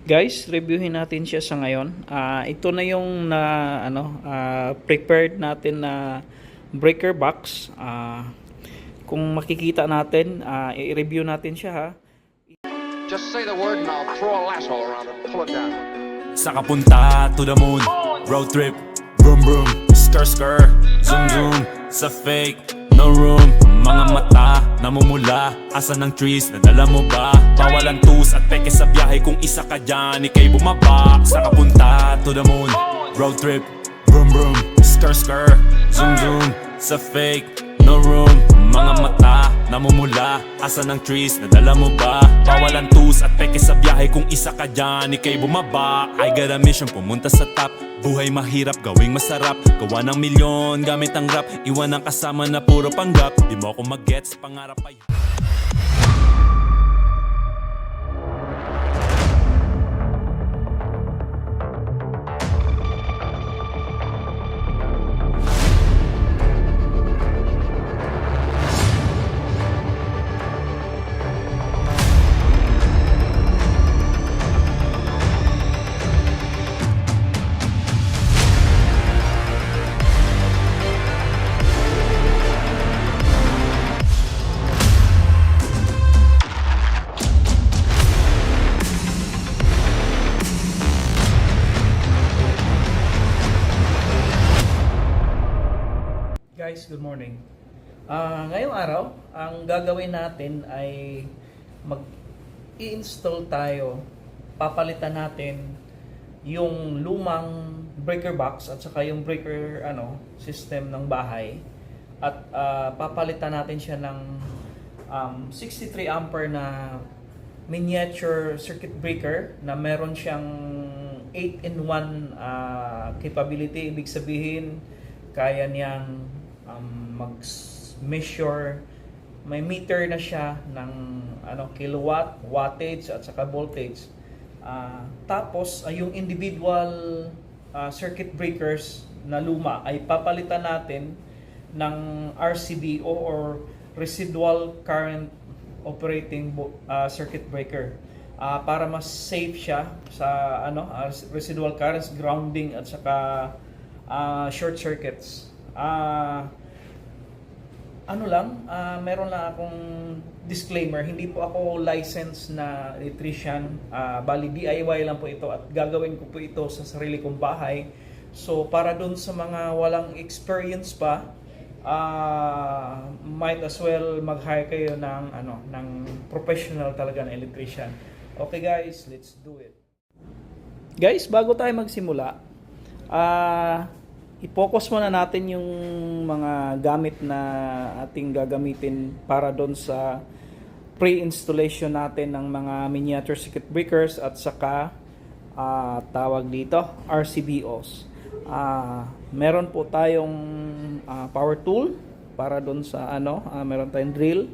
Guys, reviewin natin siya sa ngayon. Ito na yung prepared natin na breaker box. Kung makikita natin, i-review natin siya ha. Just say the word and I'll throw a lasso around it and pull it down. Sa kapunta to the moon, road trip, vroom vroom, skr skr, zoom zoom, sa fake, no room, mga mata, namumula, asa ng trees, nadala mo ba? Bawalan tus at peke sa biyahe kung isa ka dyan, ikay bumaba. Sa kapunta to the moon, road trip, vroom vroom, skr skr, zoom zoom, sa fake, no room, mga mata, namumula, asa ng trees, nadala mo ba? Bawalan tus at peke sa biyahe kung isa ka dyan, ikay bumaba. I got a mission, pumunta sa top. Buhay mahirap, gawing masarap. Gawa ng milyon, gamit ang rap. Iwan ang kasama na puro panggap. Di mo ako mag-gets, pangarap ay Guys, good morning. Ngayong araw, ang gagawin natin ay mag-i-install tayo. Papalitan natin yung lumang breaker box at saka yung breaker system ng bahay. At papalitan natin siya ng 63 ampere na miniature circuit breaker na meron siyang 8-in-1 capability. Ibig sabihin, kaya niyang mag-measure, may meter na siya ng kilowatt, wattage at saka voltage. Tapos yung individual circuit breakers na luma ay papalitan natin ng RCBO or residual current operating circuit breaker para mas safe siya sa residual currents, grounding at saka short circuits. Meron lang akong disclaimer, hindi po ako licensed na electrician, bali DIY lang po ito at gagawin ko po ito sa sarili kong bahay. So para dun sa mga walang experience pa, might as well mag-hire kayo ng professional talaga na electrician. Okay guys, let's do it. Guys, bago tayo magsimula, i-focus muna natin yung mga gamit na ating gagamitin para doon sa pre-installation natin ng mga miniature circuit breakers at saka tawag dito RCBOs. Meron po tayong power tool para doon sa meron tayong drill,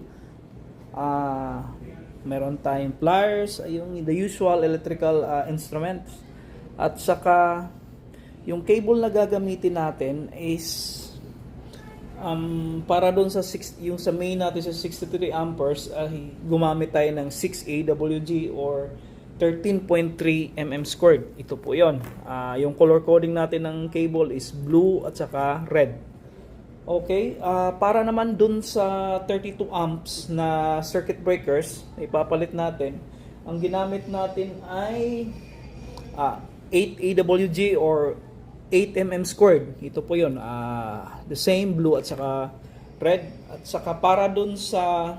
meron tayong pliers, yung the usual electrical instruments, at saka yung cable na gagamitin natin is para doon sa yung sa main natin sa 63 amperes ay gumamit tayo ng 6 AWG or 13.3 mm squared. Ito po 'yon. Yung color coding natin ng cable is blue at saka red. Okay, para naman doon sa 32 amps na circuit breakers ipapalit natin, ang ginamit natin ay 8 AWG or 8 mm squared. Ito po yun. The same blue at saka red. At saka para dun sa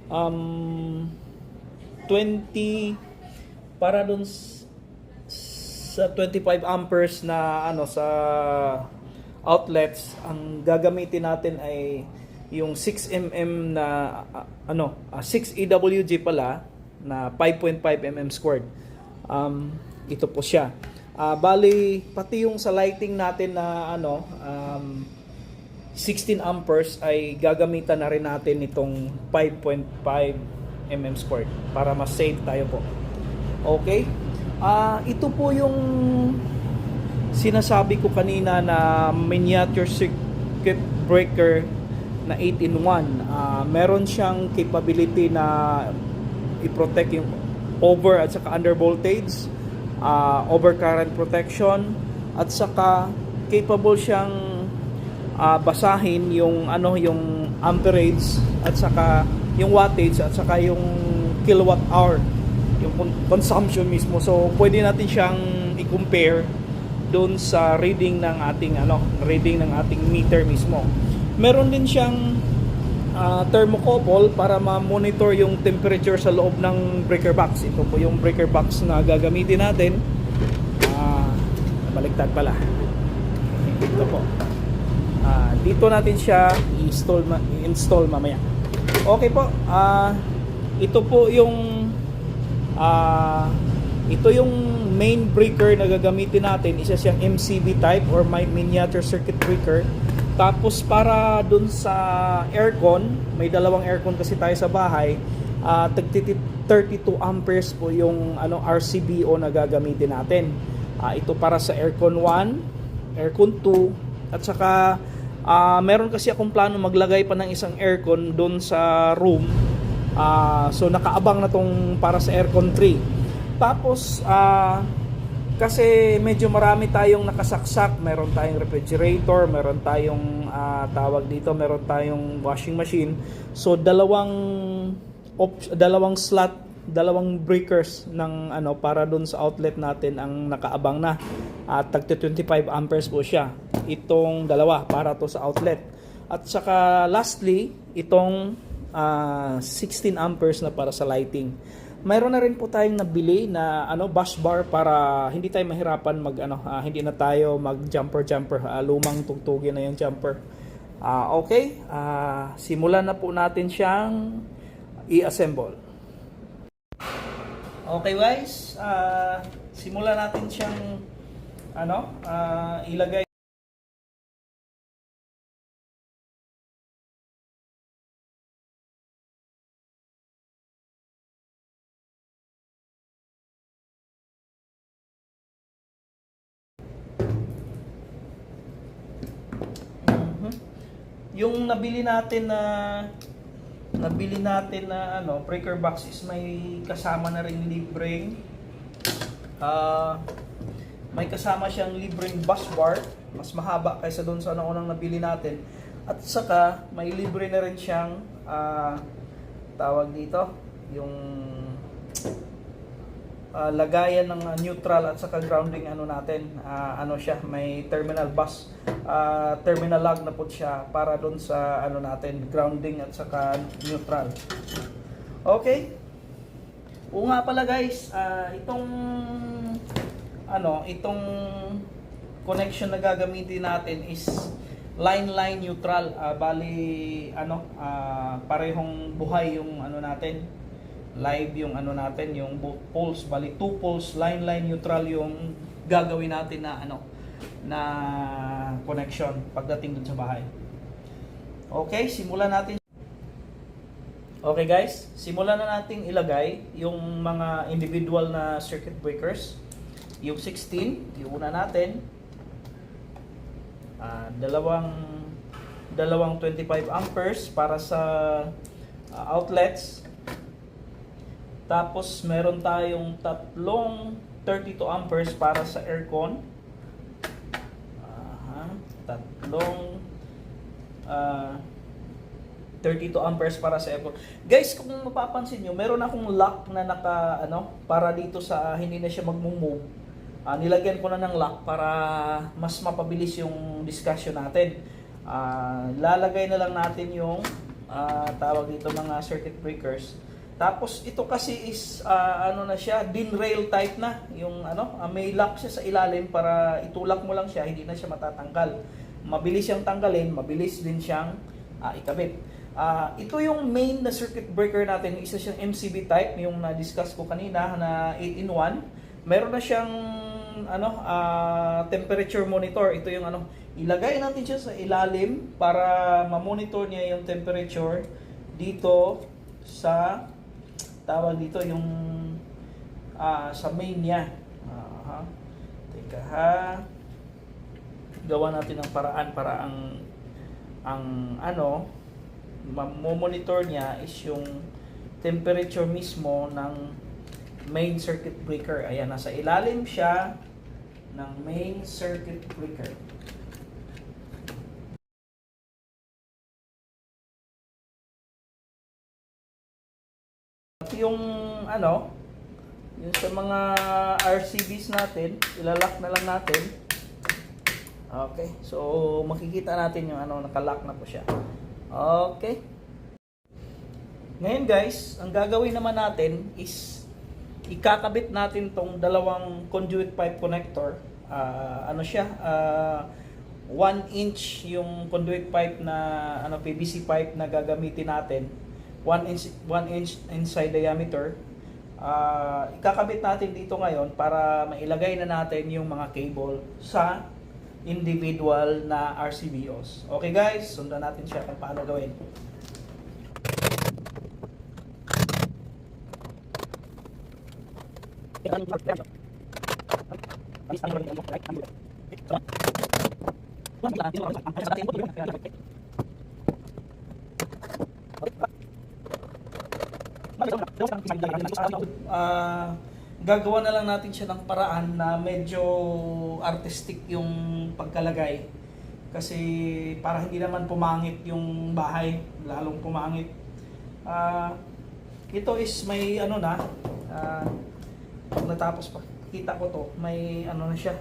25 amperes na sa outlets, ang gagamitin natin ay yung 6 mm na 6 AWG pala na 5.5 mm squared. Ito po siya. Bali, pati yung sa lighting natin na 16 amperes ay gagamitan na rin natin itong 5.5 mm squared para mas safe tayo po. Okay? Ito po yung sinasabi ko kanina na miniature circuit breaker na 8-in-1. Meron siyang capability na i-protect yung over at saka under voltage, overcurrent protection, at saka capable siyang basahin yung yung amperage at saka yung wattage at saka yung kilowatt hour, yung consumption mismo. So pwede natin siyang i-compare doon sa reading ng ating meter mismo. Meron din siyang thermocouple para ma-monitor yung temperature sa loob ng breaker box. Ito po yung breaker box na gagamitin natin. Baliktad pala. Ito po. Dito natin siya i-install mamaya. Okay po. Ito po yung main breaker na gagamitin natin. Isa siyang MCB type or miniature circuit breaker. Tapos para dun sa aircon, may dalawang aircon kasi tayo sa bahay. 32 amperes po yung RCBO na gagamitin natin. Ito para sa aircon 1, aircon 2, at saka meron kasi akong plano maglagay pa ng isang aircon doon sa room. So nakaabang na tong para sa aircon 3. Tapos kasi medyo marami tayong nakasaksak. Meron tayong refrigerator, meron tayong meron tayong washing machine. So dalawang slot, dalawang breakers ng para doon sa outlet natin ang nakaabang na. Tag 25 amperes po siya. Itong dalawa para to sa outlet. At saka lastly, itong 16 amperes na para sa lighting. Mayroon na rin po tayong nabili na bus bar para hindi tayo mahirapan hindi na tayo mag jumper. Lumang tugtugin na yung jumper. Okay, simulan na po natin siyang i-assemble. Okay guys, simulan natin siyang ilagay. Yung nabili natin na breaker box is may kasama na ring libreng may kasama siyang libreng bus bar, mas mahaba kaysa doon sa unang nabili natin. At saka may libre na rin siyang tawag dito yung lagayan ng neutral at saka grounding natin. Siya, may terminal bus, terminal lug na po siya para doon sa natin, grounding at saka neutral. Okay. Oo nga pala guys, itong connection na gagamitin natin is line neutral. Bali parehong buhay yung natin. Live yung natin, yung both poles, bali 2 poles, line neutral yung gagawin natin na connection pagdating dun sa bahay. Okay, simulan natin. Okay guys, simulan na natin ilagay yung mga individual na circuit breakers. Yung 16, iuna natin. Dalawang 25 amperes para sa outlets. Tapos meron tayong tatlong 32 amperes para sa aircon. Tatlong 32 amperes para sa aircon. Guys, kung mapapansin nyo, meron akong lock na para dito sa hindi na siya mag-move. Nilagyan ko na ng lock para mas mapabilis yung discussion natin. Lalagay na lang natin yung tawag dito mga circuit breakers. Tapos ito kasi is na siya, DIN rail type na. Yung may lock siya sa ilalim para itulak mo lang siya, hindi na siya matatanggal. Mabilis siyang tanggalin, mabilis din siyang ikabit. Ito yung main na circuit breaker natin, isa siyang MCB type, yung na-discuss ko kanina na 8-in-1. Meron na siyang temperature monitor. Ito yung ilagay natin siya sa ilalim para ma-monitor niya yung temperature dito sa tawag dito yung sa main niya. Teka ha. Gawa natin ng paraan para ang monitor niya is yung temperature mismo ng main circuit breaker. Ayan, nasa ilalim siya ng main circuit breaker. At yung ano, yung sa mga RCBs natin, ilalock na lang natin. Okay, so makikita natin yung ano, nakalock na po siya. Okay. Ngayon guys, ang gagawin naman natin is ikakabit natin tong dalawang conduit pipe connector. Ano siya? 1 inch yung conduit pipe na ano, PVC pipe na gagamitin natin. 1 inch inside diameter. Ikakabit natin dito ngayon para mailagay na natin yung mga cable sa individual na RCBOs. Okay guys, sundan natin siya kung paano gawin. Gagawa na lang natin siya ng paraan na medyo artistic yung pagkalagay, kasi para hindi naman pumangit yung bahay, lalong pumangit. Ito is may ano na, pag natapos pa kita ko to, may ano na siya,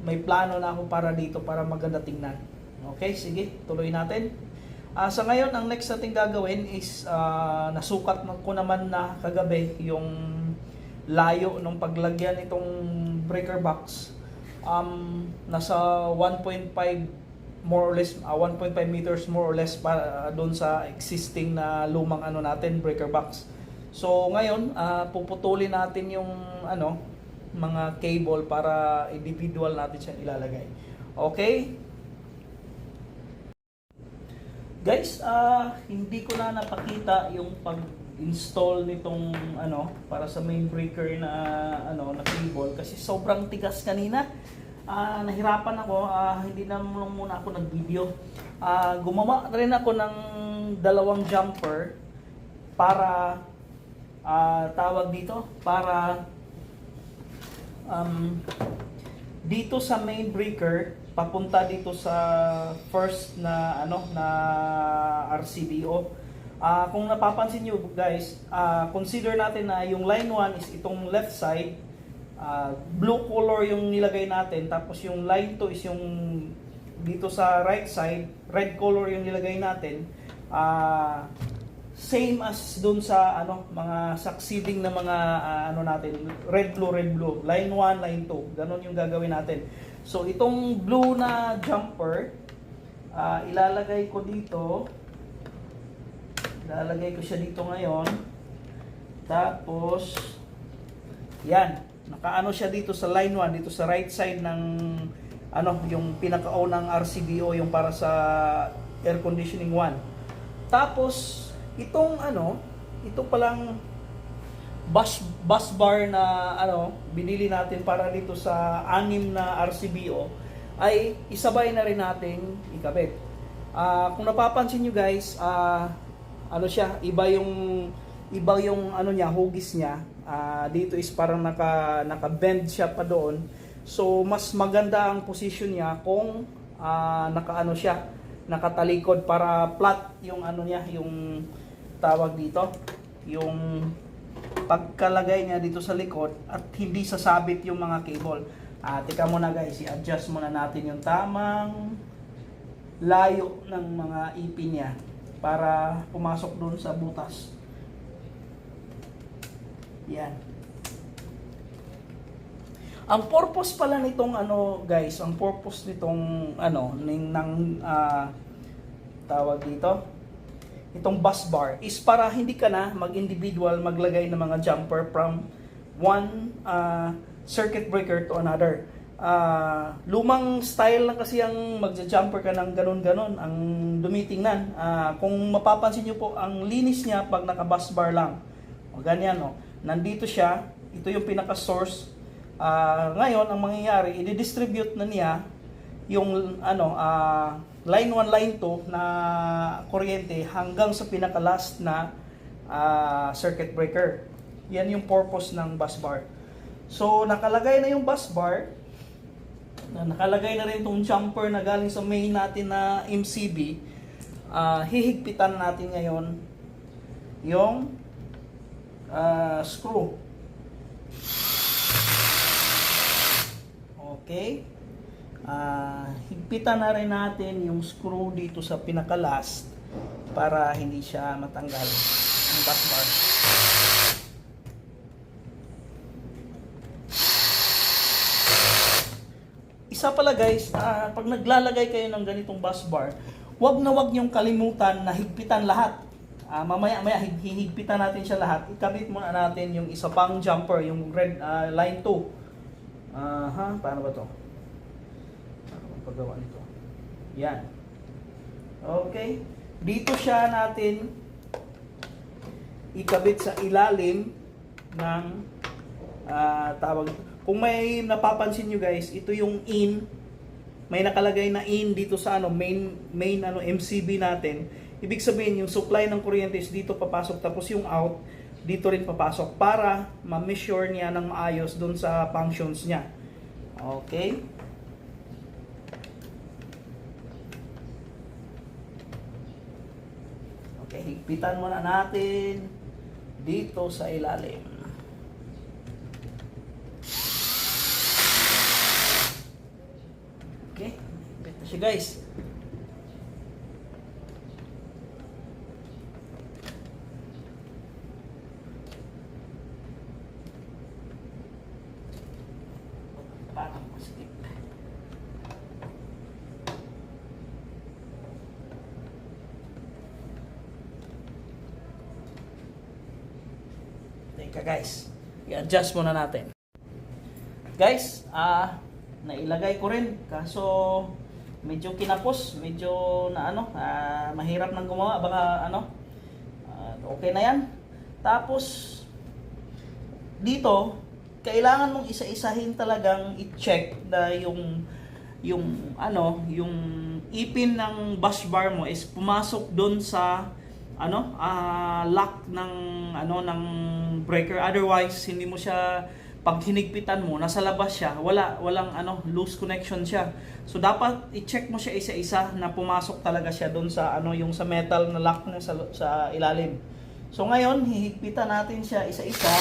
may plano na ako para dito para maganda tingnan. Okay, sige, tuloy natin. Sa ngayon, ang next natin gagawin is nasukat ko naman na kagabi yung layo ng paglagyan itong breaker box. Nasa 1.5 more or less, 1.5 meters more or less para doon sa existing na lumang ano natin, breaker box. So ngayon, puputulin natin yung ano, mga cable para individual natin siya ilalagay. Okay? Guys, hindi ko na napakita yung pag-install nitong ano para sa main breaker na ano na cable kasi sobrang tigas kanina. Nahirapan ako, hindi na muna ako nag-video. Gumawa rin ako ng dalawang jumper para tawag dito, para dito sa main breaker papunta dito sa first na ano na RCBO. Kung napapansin niyo guys, consider natin na yung line 1 is itong left side, blue color yung nilagay natin, tapos yung line 2 is yung dito sa right side, red color yung nilagay natin. Same as dun sa ano mga succeeding na mga ano natin, red blue, line 1, line 2, ganun yung gagawin natin. So itong blue na jumper, ilalagay ko dito. Ilalagay ko siya dito ngayon. Tapos yan, nakaano siya dito sa line 1, dito sa right side ng ano, yung pinaka-unang RCBO, yung para sa air conditioning 1. Tapos itong ano, ito palang bus bar na ano binili natin para dito sa 6 na RCBO ay isabay na rin natin ikabit. Kung napapansin nyo guys, ano siya, iba yung ano niya, hugis niya. Dito is parang naka-bend siya pa doon. So mas maganda ang position niya kung nakaano siya, nakatalikod para flat yung ano niya, yung tawag dito, yung pagkalagay niya dito sa likod at hindi sasabit yung mga cable. Teka muna guys, i-adjust muna natin yung tamang layo ng mga ipin niya para pumasok doon sa butas. Yan. Ang purpose pala nitong ano guys, ang purpose nitong ano ng tawag dito, itong bus bar is para hindi ka na mag-individual maglagay ng mga jumper from one circuit breaker to another. Lumang style lang kasi ang magja-jumper ka ng ganon-ganon, ang dumitingnan. Kung mapapansin nyo po, ang linis niya pag naka-bus bar lang. O ganyan, no? Nandito siya, ito yung pinaka-source. Ngayon, ang mangyayari, i-distribute na niya yung ano, line 1, line 2 na kuryente hanggang sa pinaka-last na circuit breaker. Yan yung purpose ng bus bar. So, nakalagay na yung bus bar. Nakalagay na rin itong jumper na galing sa main natin na MCB. Hihigpitan natin ngayon yung screw. Okay. Higpitan na rin natin yung screw dito sa pinaka-last para hindi siya matanggal yung bus bar. Isa pala guys, pag naglalagay kayo ng ganitong bus bar, wag na wag niyong kalimutan na higpitan lahat. Mamaya hihigpitan natin siya lahat. Ikabit muna natin yung isa pang jumper, yung red line 2. Paano ba to? Paano ang paggawa nito? Yan. Okay. Dito siya natin ikabit sa ilalim ng tawag. Kung may napapansin nyo guys, ito yung in. May nakalagay na in dito sa main MCB natin. Ibig sabihin yung supply ng kuryente is dito papasok, tapos yung out dito rin papasok para ma-measure niya ng maayos doon sa functions niya. Okay? Okay, higpitan muna natin dito sa ilalim. Okay, higpit na siya guys. Parang masikip. Teka guys, i-adjust muna natin. Guys, nailagay ko rin kaso medyo kinapos, medyo na mahirap nang gumawa, baka okay na yan. Tapos dito kailangan mong isa-isahin talagang i-check na yung ipin ng bus bar mo is pumasok doon sa lock ng ng breaker. Otherwise hindi mo siya, pag hinigpitan mo nasa labas siya, walang loose connection siya. So dapat i-check mo siya isa-isa na pumasok talaga siya doon sa yung sa metal na lock na sa ilalim. So ngayon hihigpitan natin siya isa-isa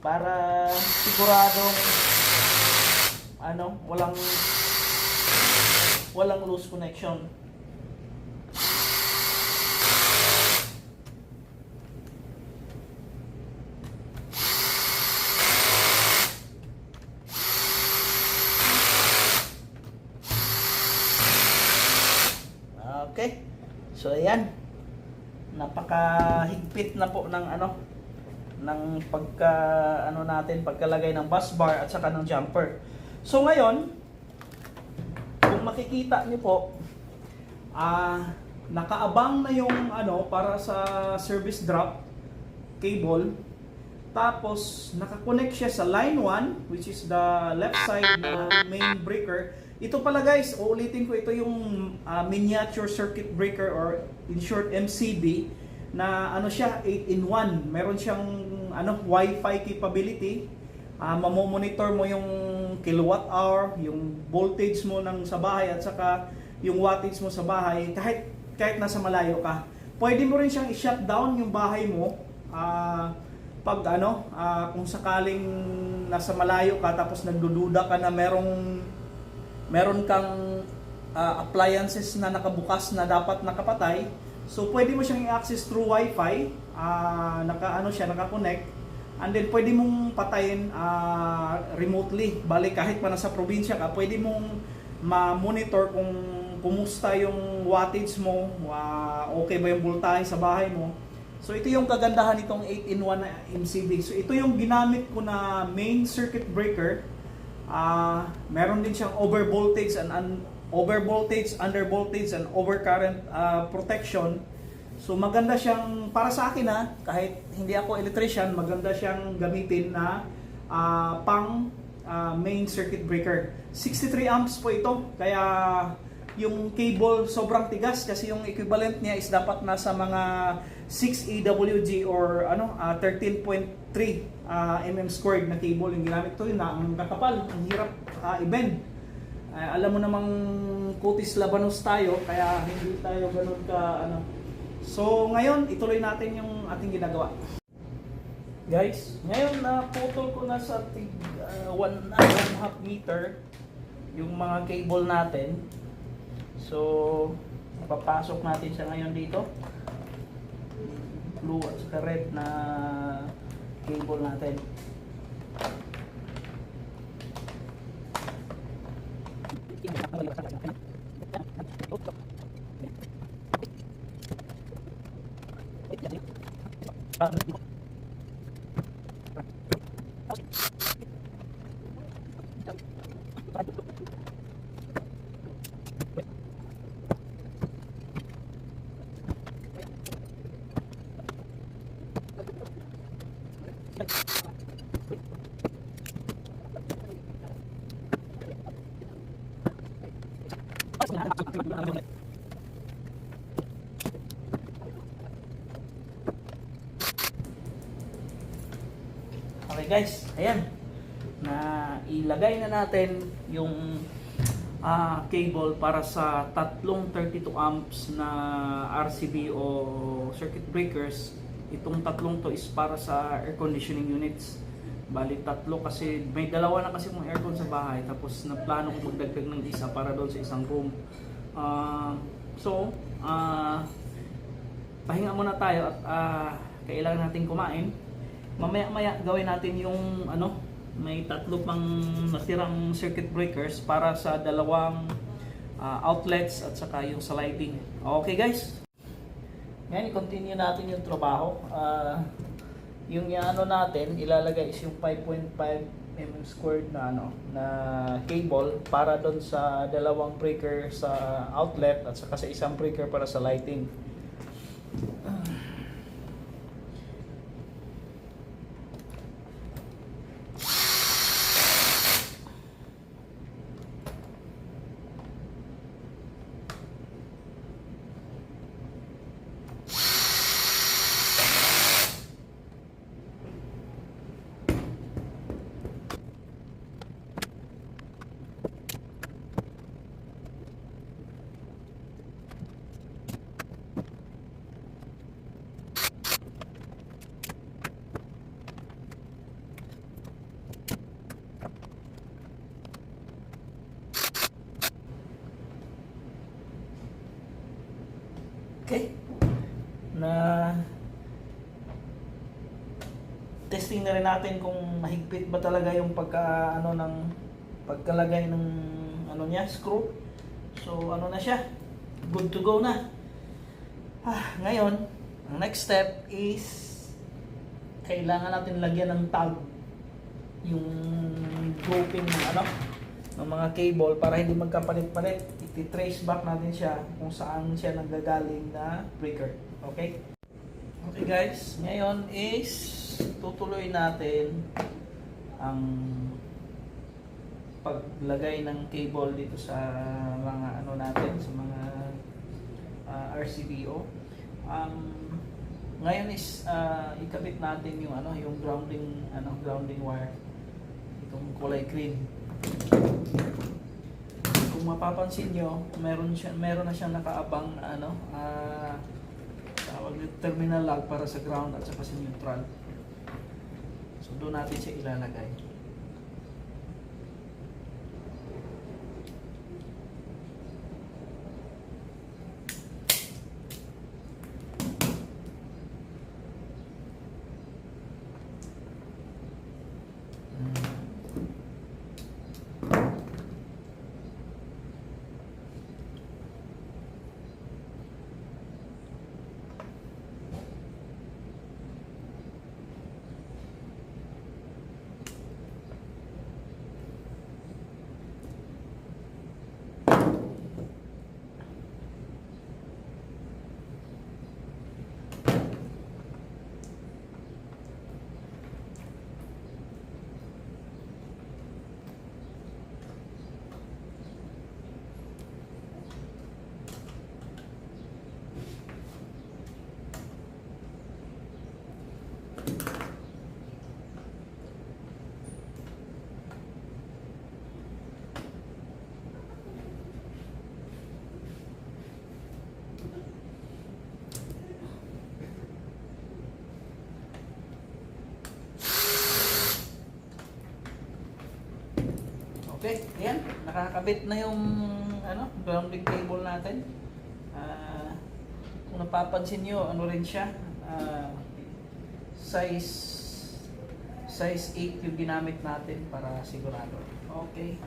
para siguradong walang loose connection. Okay. So ayan. Napakahigpit na po ng ng pagkalagay ng bus bar at saka ng jumper. So ngayon, kung makikita niyo po, nakaabang na yung para sa service drop cable. Tapos nakakonect siya sa line 1, which is the left side ng main breaker. Ito pala guys, uulitin ko, ito yung miniature circuit breaker or in short MCB na siya 8-in-1. Meron siyang Wi-Fi capability. Mamomonitor mo yung kilowatt hour, yung voltage mo sa bahay at saka yung wattage mo sa bahay kahit nasa malayo ka. Pwede mo rin siyang i-shutdown yung bahay mo pag kung sakaling nasa malayo ka tapos nagdududa ka na meron kang appliances na nakabukas na dapat nakapatay. So pwede mo siyang i-access through Wi-Fi, naka-connect, and then pwede mong patayin remotely. Bali kahit pa nasa probinsya ka, pwede mong ma-monitor kung kumusta yung wattage mo, okay ba yung voltahe sa bahay mo. So ito yung kagandahan nitong 8-in-1 na MCB. So ito yung ginamit ko na main circuit breaker. Meron din siyang overvoltage and under voltage and overcurrent protection. So maganda siyang, para sa akin kahit hindi ako electrician, maganda siyang gamitin na pang main circuit breaker. 63 amps po ito, kaya yung cable sobrang tigas kasi yung equivalent niya is dapat nasa mga 6 AWG or 13.3 mm squared na cable yung ginamit ko. Yun na ang kakapal, ang hirap i-bend. Alam mo namang kutis labanos tayo, kaya hindi tayo ganun ka So ngayon, ituloy natin yung ating ginagawa. Guys, ngayon naputol ko na sa 1.5 meter yung mga cable natin. So, papasok natin siya ngayon dito. Blue at saka red na cable natin. Okay guys, ayan. Na ilagay na natin yung cable para sa tatlong 32 amps na RCB o circuit breakers. Itong tatlong to is para sa air conditioning units. Bali tatlo kasi may dalawa na kasi kong aircon sa bahay, tapos na plano kong magdagdag ng isa para doon sa isang room. Pahinga muna tayo at kailangan natin kumain. Mamaya gawin natin yung may tatlo pang natirang circuit breakers para sa dalawang outlets at saka yung sa lighting. Okay guys, ngayon i-continue natin yung trabaho. Yung natin ilalagay is yung 5.5 mm squared na na cable para doon sa dalawang breaker sa outlet at saka sa isang breaker para sa lighting. Okay. Na testing na rin natin kung mahigpit ba talaga yung pagkalagay ng niya, screw. So na siya. Good to go na. Ngayon, ang next step is kailangan natin lagyan ng tag yung grouping ng mga cable para hindi magkapalit-palit. I-trace back natin siya kung saan siya nanggagaling na breaker. Okay? Okay guys, ngayon is tutuloy natin ang paglagay ng cable dito sa mga natin, sa mga RCBO. Ngayon is ikabit natin yung yung grounding wire. Itong kulay green. Kung mapapansin nyo, meron na siyang nakaabang na tawag nito terminal lag para sa ground at saka sa neutral. So doon natin siya ilalagay. Okay, ayan, nakakabit na yung grounding cable natin. Kung napapansin nyo, ano rin siya, size 8 yung ginamit natin para sigurado. Okay.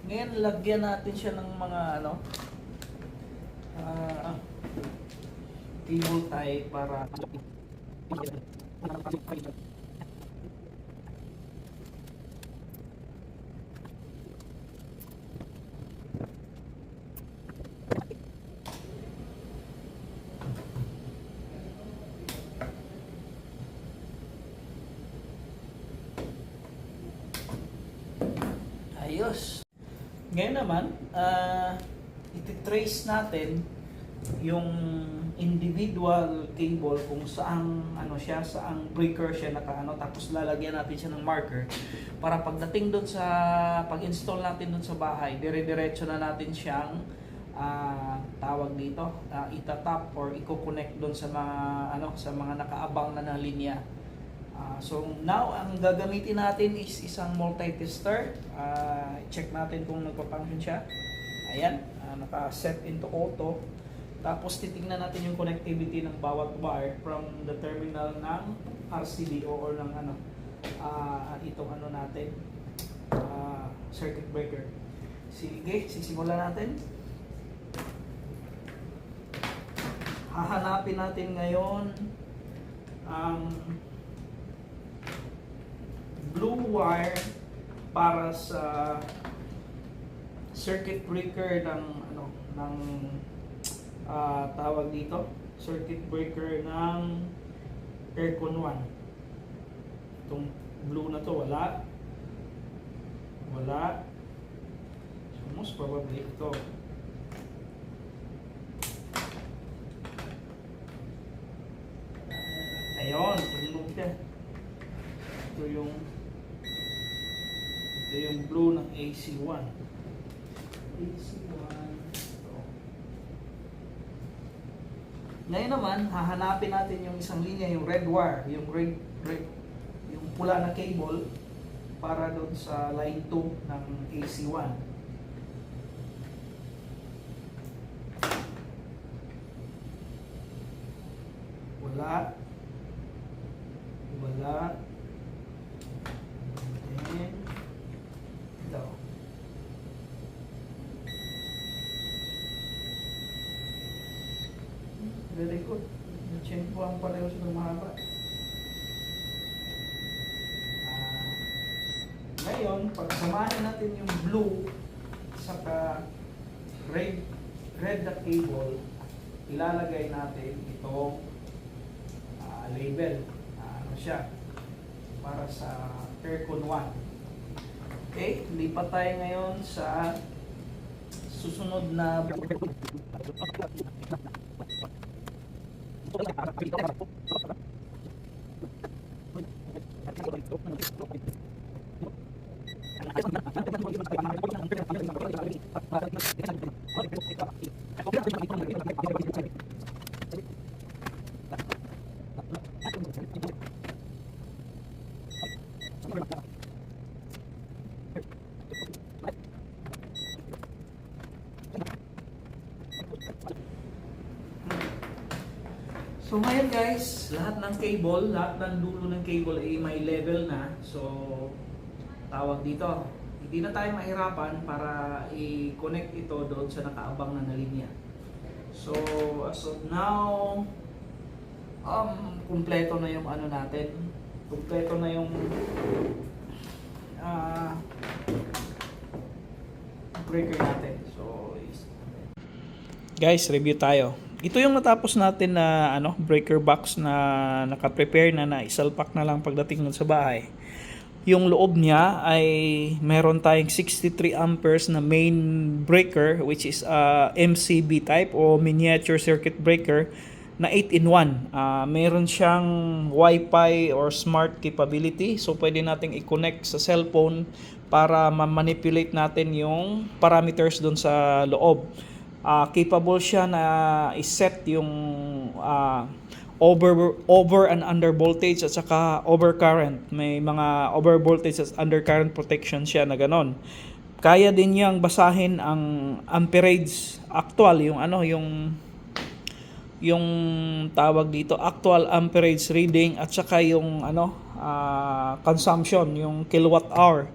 Ngayon, lagyan natin siya ng mga cable tie para ayos. Ngayon naman, iti-trace natin yung individual cable kung saang saang breaker siya tapos lalagyan natin siya ng marker para pagdating doon sa pag-install natin doon sa bahay, dire-diretso na natin siyang tawag dito, itatap or i-connect doon sa mga nakaabang na linya. So now, ang gagamitin natin is isang multi-tester. Check natin kung nagpa-function siya. Ayan, naka-set into auto. Tapos titingnan natin yung connectivity ng bawat wire from the terminal ng RCD or ng itong natin, circuit breaker. Sige, sisimulan natin. Hahanapin natin ngayon ang blue wire para sa circuit breaker ng tawag dito, circuit breaker ng aircon 1. Itong blue na to wala, so most probably ito. Ayun, tumunog siya. Ito yung blue ng AC1. Ngayon naman, hahanapin natin yung isang linya, yung red wire, yung pula na cable para doon sa line 2 ng AC1. Wala. Then, ito. Very good. Change po ang pareho sa mahaba. Ngayon, pagsamahin natin yung blue saka red na cable, ilalagay natin itong label. Siya para sa aircon 1. Okay, lipat tayo ngayon sa susunod na So ngayon guys, lahat ng cable, lahat ng dulo ng cable ay may level na. So tawag dito, hindi na tayo mahirapan para i-connect ito doon sa nakaabang na linya. So as of now, kumpleto na yung natin. Kumpleto na yung breaker natin. So guys, review tayo. Ito yung natapos natin na breaker box na naka-prepare na isalpak na lang pagdating nun sa bahay. Yung loob niya ay meron tayong 63 amperes na main breaker, which is MCB type o miniature circuit breaker na 8-in-1. Meron siyang Wi-Fi or smart capability, so pwede nating i-connect sa cellphone para ma-manipulate natin yung parameters doon sa loob. Capable siya na i-set yung over and under voltage at saka over current. May mga over voltage at under current protection siya na ganon. Kaya din niyang basahin ang amperage actual, yung tawag dito, actual amperage reading at saka yung consumption, yung kilowatt hour.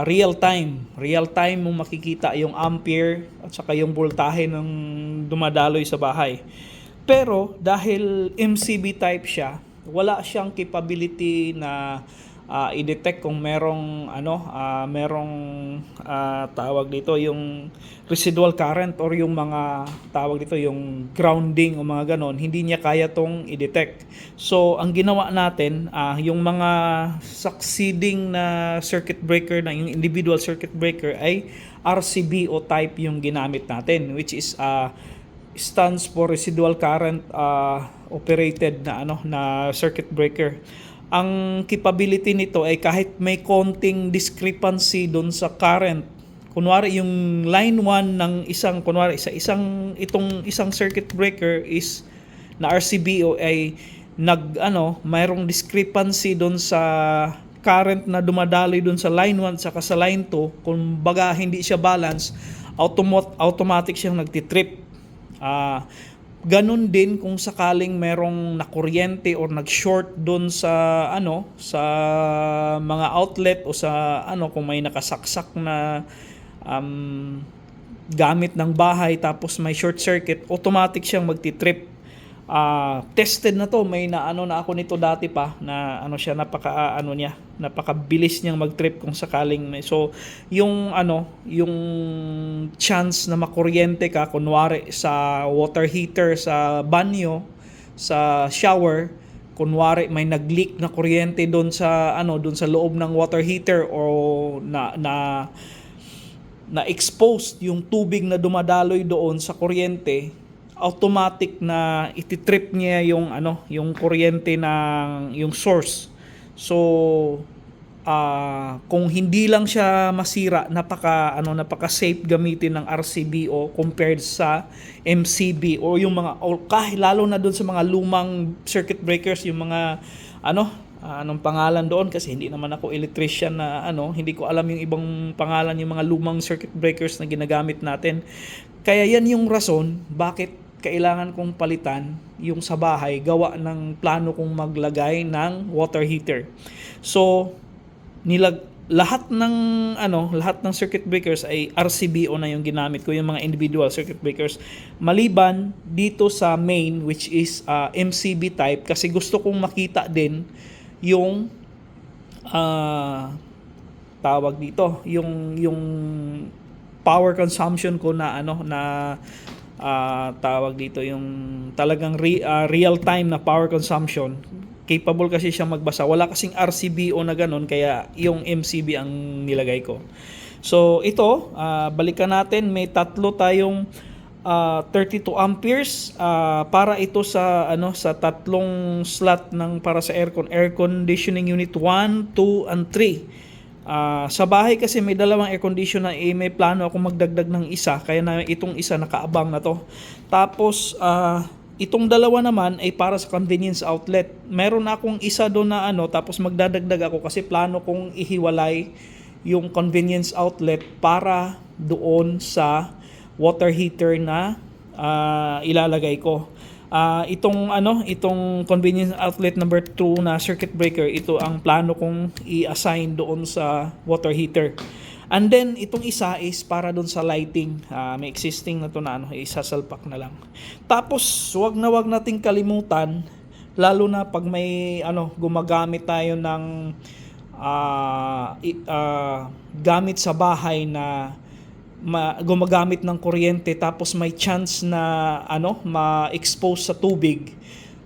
Real time mo makikita yung ampere at saka yung voltahe ng dumadaloy sa bahay. Pero dahil MCB type siya, wala siyang capability na i-detect kung merong tawag dito yung residual current or yung mga tawag dito yung grounding o mga ganon. Hindi niya kaya tong i-detect. So ang ginawa natin, yung mga succeeding na circuit breaker na yung individual circuit breaker ay RCBO type yung ginamit natin, which is stands for residual current operated na circuit breaker. Ang capability nito ay kahit may konting discrepancy doon sa current, kunwari yung line 1 ng isang circuit breaker is na RCBO ay mayroong discrepancy doon sa current na dumadaloy doon sa line 1 saka sa line 2, kung baga hindi siya balance, automatic siyang nagtitrip. Ganun din kung sakaling merong nakuryente or nag-short doon sa sa mga outlet o sa kung may nakasaksak na gamit ng bahay tapos may short circuit, automatic siyang magti-trip. Tested na to, may na ako nito dati pa na siya, napakabilis niyang mag-trip kung sakaling may. So yung chance na makuryente ka kunwari sa water heater sa banyo, sa shower, kunwari may nag-leak na kuryente doon sa loob ng water heater o na exposed yung tubig na dumadaloy doon sa kuryente, automatic na ititrip niya yung kuryente ng yung source. So kung hindi lang siya masira, napaka safe gamitin ng RCBO compared sa MCB o yung mga lalo na doon sa mga lumang circuit breakers, yung mga anong pangalan doon, kasi hindi naman ako electrician na hindi ko alam yung ibang pangalan yung mga lumang circuit breakers na ginagamit natin. Kaya yan yung rason bakit kailangan kong palitan yung sa bahay, gawa ng plano kong maglagay ng water heater. So lahat ng circuit breakers ay RCBO na yung ginamit ko, yung mga individual circuit breakers, maliban dito sa main, which is MCB type, kasi gusto kong makita din yung tawag dito, yung power consumption ko na tawag dito yung talagang real time na power consumption. Capable kasi siya magbasa. Wala kasing RCBO na ganun, kaya yung MCB ang nilagay ko. So ito, balikan natin, may tatlo tayong 32 amperes para ito sa sa tatlong slot ng para sa air conditioning unit 1, 2 and 3. Sa bahay kasi may dalawang air conditioner, may plano ako magdagdag ng isa, kaya na itong isa nakaabang na to. Tapos itong dalawa naman ay para sa convenience outlet. Meron akong isa doon na tapos magdadagdag ako kasi plano kong ihiwalay yung convenience outlet para doon sa water heater na ilalagay ko. Itong convenience outlet number 2 na circuit breaker, ito ang plano kong i-assign doon sa water heater. And then itong isa is para doon sa lighting. May existing na to na isasalpak na lang. Tapos wag nating kalimutan, lalo na pag may gumagamit tayo ng gamit sa bahay na gumagamit ng kuryente, tapos may chance na ma-expose sa tubig.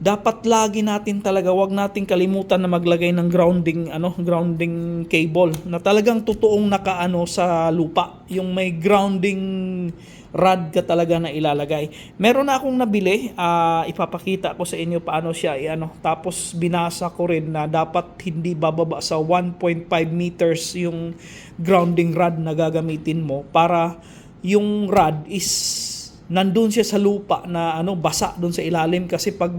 dapat lagi natin talaga, wag nating kalimutan na maglagay ng grounding cable na talagang totoong nakaano sa lupa, yung may grounding rod ka talaga na ilalagay. Meron na akong nabili, ipapakita ko sa inyo paano siya tapos binasa ko rin na dapat hindi bababa sa 1.5 meters yung grounding rod na gagamitin mo, para yung rod is nandun siya sa lupa na basa doon sa ilalim, kasi pag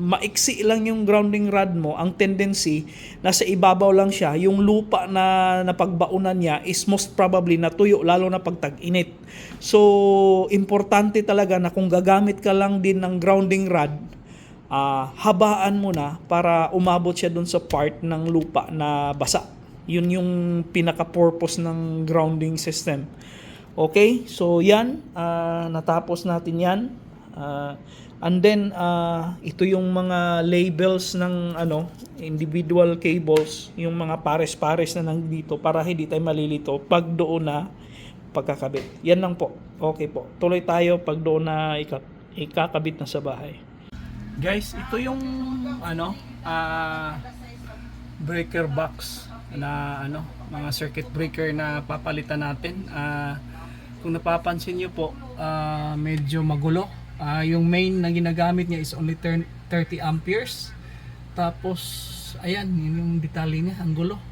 maiksi lang yung grounding rod mo, ang tendency nasa ibabaw lang siya, yung lupa na napagbaunan niya is most probably natuyo, lalo na pag tag-init. So importante talaga na kung gagamit ka lang din ng grounding rod, habaan mo na para umabot siya doon sa part ng lupa na basa. Yun yung pinaka-purpose ng grounding system. Okay, so yan, natapos natin yan. And then, ito yung mga labels ng individual cables, yung mga pares-pares na nandito para hindi tayo malilito pag doon na pagkakabit. Yan lang po. Okay po. Tuloy tayo pag doon na ikakabit na sa bahay. Guys, ito yung breaker box na mga circuit breaker na papalitan natin. Kung napapansin nyo po, medyo magulo. Yung main na ginagamit niya is only 30 amperes. Tapos, ayan, yun yung detalye niya, ang gulo.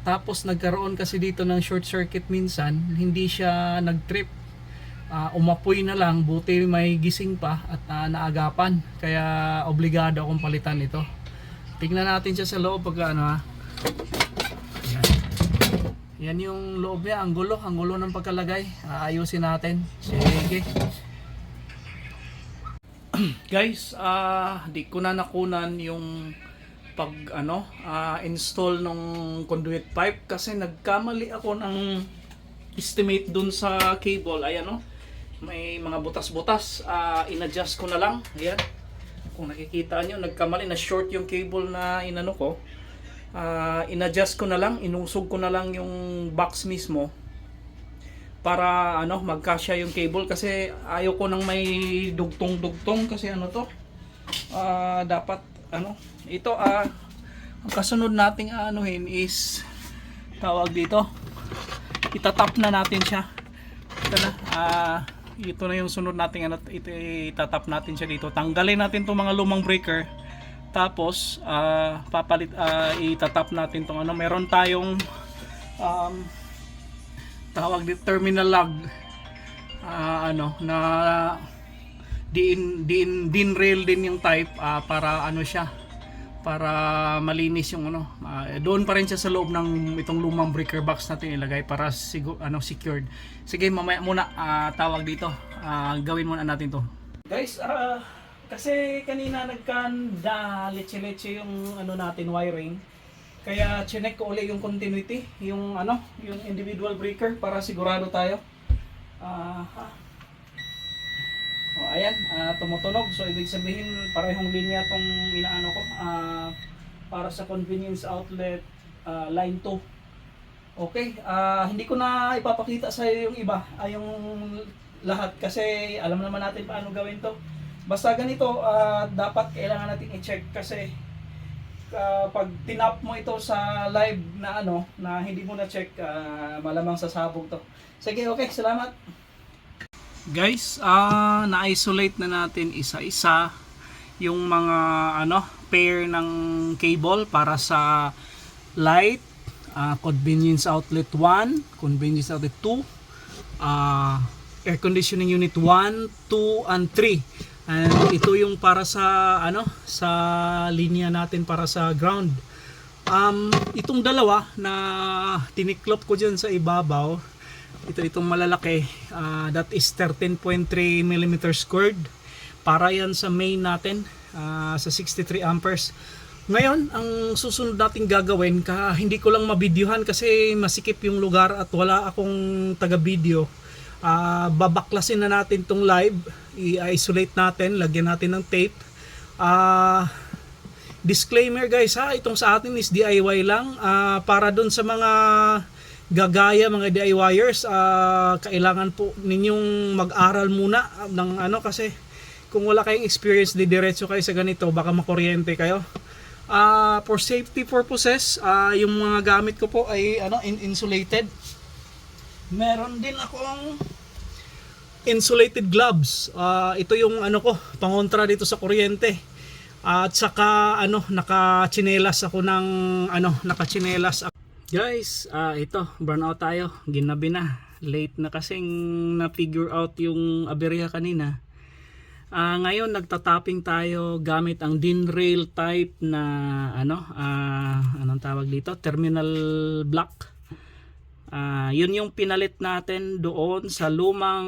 Tapos, nagkaroon kasi dito ng short circuit minsan, hindi siya nag-trip. Umapoy na lang, buti may gising pa at naagapan. Kaya, obligado akong palitan ito. Tingnan natin siya sa loob pag yan yung loob niya, ang gulo ng pagkalagay. Ayusin natin. Sige. Guys, di ko na nakunan yung pag install ng conduit pipe kasi nagkamali ako ng estimate dun sa cable. Ayan may mga butas-butas. In-adjust ko na lang. Ayan. Kung nakikita nyo, nagkamali na short yung cable na ko. In-adjust ko na lang, inusog ko na lang yung box mismo para magkasya yung cable, kasi ayaw ko nang may dugtong-dugtong, kasi dapat ito ang kasunod nating is tawag dito, itatap na natin siya. Ito na yung sunod nating itatap natin siya dito. Tanggalin natin itong mga lumang breaker. Tapos itatap natin tong meron tayong tawag dito terminal lug na din rail din yung type, para siya, para malinis yung doon pa rin siya sa loob ng itong lumang breaker box natin ilagay para secured. Sige, mamaya muna tawag dito, gawin muna natin to. Guys, kasi kanina nagkanda leche-leche yung natin wiring. Kaya chinek ko ulit yung continuity, yung yung individual breaker para sigurado tayo. Ayan, tumutunog. So ibig sabihin parehong linya tong inaano ko para sa convenience outlet line 2. Okay, hindi ko na ipapakita sa iyo yung iba, yung lahat kasi alam naman natin paano gawin to. Basta ganito, dapat kailangan natin i-check kasi pag tinap mo ito sa live na na hindi mo na check, malamang sasabog to. Sige, okay, salamat. Guys, na-isolate na natin isa-isa yung mga pair ng cable para sa light, convenience outlet 1, convenience outlet 2, air conditioning unit 1, 2 and 3. And ito yung para sa sa linya natin para sa ground. Itong dalawa na tiniklop ko diyan sa ibabaw, itong malalaki, that is 13.3 mm squared. Para yan sa main natin, sa 63 amperes. Ngayon, ang susunod nating gagawin, hindi ko lang mabidyuhan kasi masikip yung lugar at wala akong taga-video. Babaklasin na natin tong live, i-isolate natin, lagyan natin ng tape. Disclaimer guys itong sa atin is DIY lang, para dun sa mga gagaya, mga DIYers, kailangan po ninyong mag-aral muna ng kasi kung wala kayong experience, diretso kayo sa ganito, baka makuryente kayo. For safety purposes, yung mga gamit ko po ay insulated. Meron din akong insulated gloves. Ito yung pangontra dito sa kuryente. At saka nakachinelas ako ng nakachinelas ako. Guys, ito, burnout tayo. Ginabi na. Late na kasing na-figure out yung aberya kanina. Ngayon nagtatapping tayo gamit ang DIN rail type na anong tawag dito? Terminal block. Yun yung pinalit natin doon sa lumang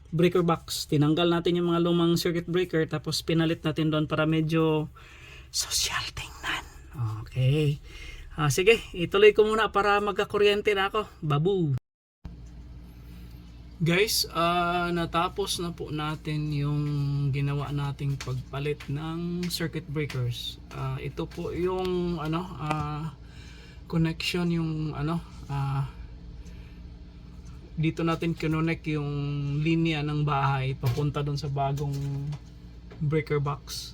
breaker box. Tinanggal natin yung mga lumang circuit breaker tapos pinalit natin doon para medyo social tingnan. Okay. Sige, ituloy ko muna para magkakuryente na ako. Babu! Guys, natapos na po natin yung ginawa nating pagpalit ng circuit breakers. Ito po yung connection, yung dito natin kinonect yung linya ng bahay papunta doon sa bagong breaker box.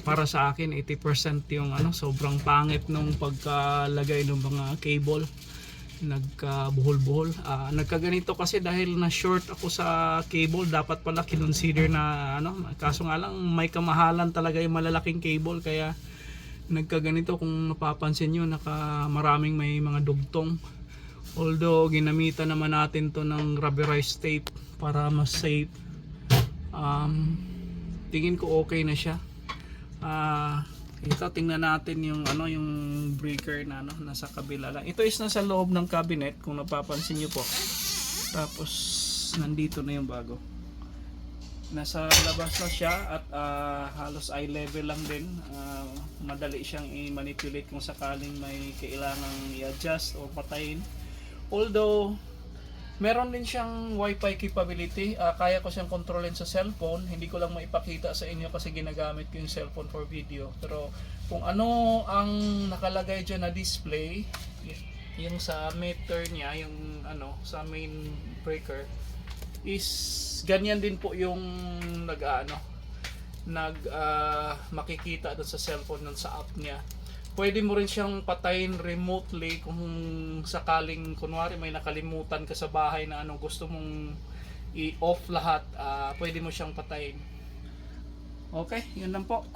Para sa akin 80% yung sobrang pangit nung pagkalagay ng mga cable, nagkabuhol-buhol. Nagkaganito kasi dahil na short ako sa cable. Dapat pala kinonsider na kaso nga lang may kamahalan talaga yung malalaking cable, kaya nagkaganito. Kung napapansin nyo, maraming may mga dugtong. Although ginamitan naman natin to ng rubberized tape para mas safe. Tingin ko okay na siya. Ito, tingnan natin yung yung breaker na nasa kabila lang. Ito is nasa loob ng cabinet kung napapansin niyo po. Tapos nandito na yung bago. Nasa labas na siya at halos eye level lang din. Madali siyang i-manipulate kung sakaling may kailangang i-adjust o patayin. Although meron din siyang Wi-Fi capability. Kaya ko siyang kontrolin sa cellphone. Hindi ko lang maipakita sa inyo kasi ginagamit ko yung cellphone for video. Pero kung ano ang nakalagay dyan na display, yung sa meter niya, yung sa main breaker, is ganyan din po yung makikita doon sa cellphone nun sa app niya. Pwede mo rin siyang patayin remotely kung sakaling kunwari may nakalimutan ka sa bahay na gusto mong i-off lahat, pwede mo siyang patayin. Okay, yun lang po.